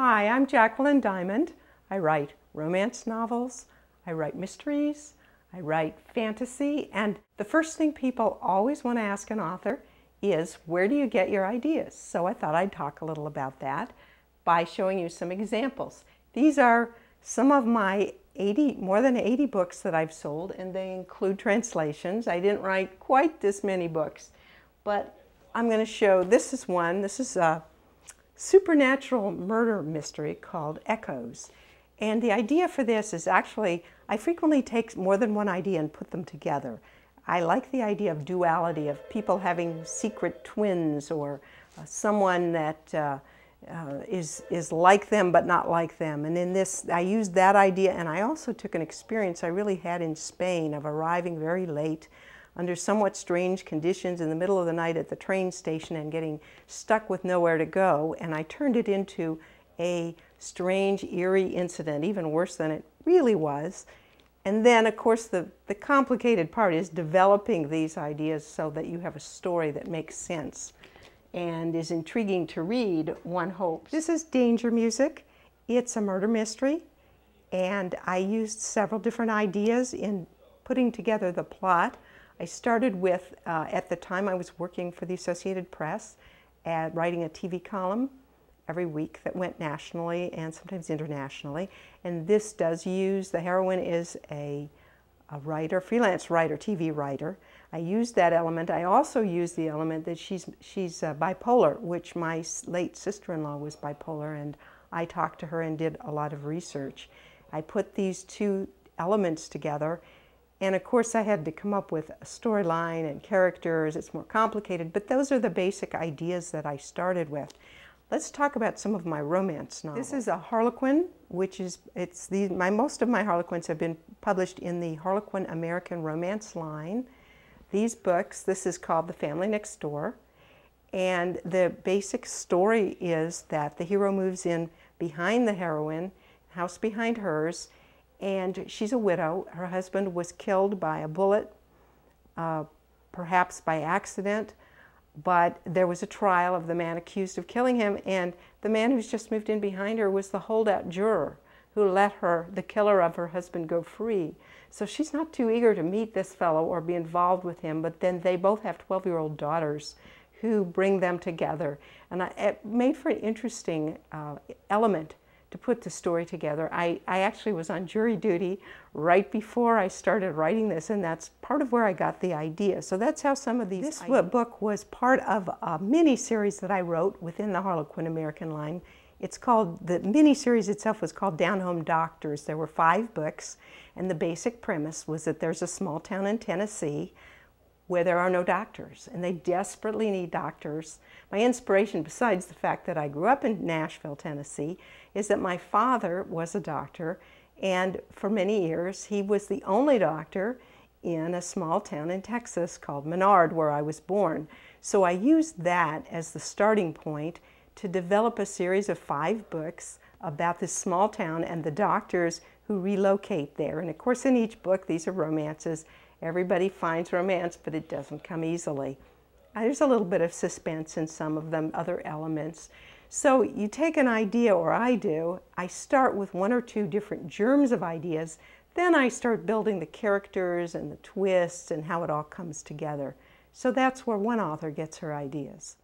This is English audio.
Hi, I'm Jacqueline Diamond. I write romance novels, I write mysteries, I write fantasy, and the first thing people always want to ask an author is, where do you get your ideas? So I thought I'd talk a little about that by showing you some examples. These are some of my more than 80 books that I've sold, and they include translations. I didn't write quite this many books, but I'm going to show, this is one. This is a supernatural murder mystery called Echoes. And the idea for this is actually, I frequently take more than one idea and put them together. I like the idea of duality, of people having secret twins, or someone that is like them but not like them. And in this, I used that idea, and I also took an experience I really had in Spain of arriving very late under somewhat strange conditions in the middle of the night at the train station and getting stuck with nowhere to go. And I turned it into a strange, eerie incident, even worse than it really was. And then, of course, the complicated part is developing these ideas so that you have a story that makes sense and is intriguing to read, one hopes. This is Danger Music. It's a murder mystery, and I used several different ideas in putting together the plot. I started with, at the time I was working for the Associated Press, writing a TV column every week that went nationally and sometimes internationally. And this does use, the heroine is a writer, freelance writer, TV writer. I used that element. I also used the element that she's bipolar, which my late sister-in-law was bipolar, and I talked to her and did a lot of research. I put these two elements together, and of course I had to come up with a storyline and characters. It's more complicated, but those are the basic ideas that I started with. Let's talk about some of my romance novels. This is a Harlequin, which is, most of my Harlequins have been published in the Harlequin American Romance line. These books, this is called The Family Next Door, and the basic story is that the hero moves in behind the heroine, house behind hers, and she's a widow. Her husband was killed by a bullet, perhaps by accident, but there was a trial of the man accused of killing him, and the man who's just moved in behind her was the holdout juror who let the killer of her husband, go free. So she's not too eager to meet this fellow or be involved with him, but then they both have 12-year-old daughters who bring them together. And it made for an interesting element to put the story together. I actually was on jury duty right before I started writing this, and that's part of where I got the idea. So that's how some of these... This book was part of a mini-series that I wrote within the Harlequin American line. It's called, the mini-series itself was called Down Home Doctors. There were 5 books, and the basic premise was that there's a small town in Tennessee where there are no doctors, and they desperately need doctors. My inspiration, besides the fact that I grew up in Nashville, Tennessee, is that my father was a doctor, and for many years he was the only doctor in a small town in Texas called Menard, where I was born. So I used that as the starting point to develop a series of 5 books about this small town and the doctors who relocate there. And of course, in each book, these are romances. Everybody finds romance, but it doesn't come easily. There's a little bit of suspense in some of them, other elements. So you take an idea, or I do, I start with 1 or 2 different germs of ideas, then I start building the characters and the twists and how it all comes together. So that's where one author gets her ideas.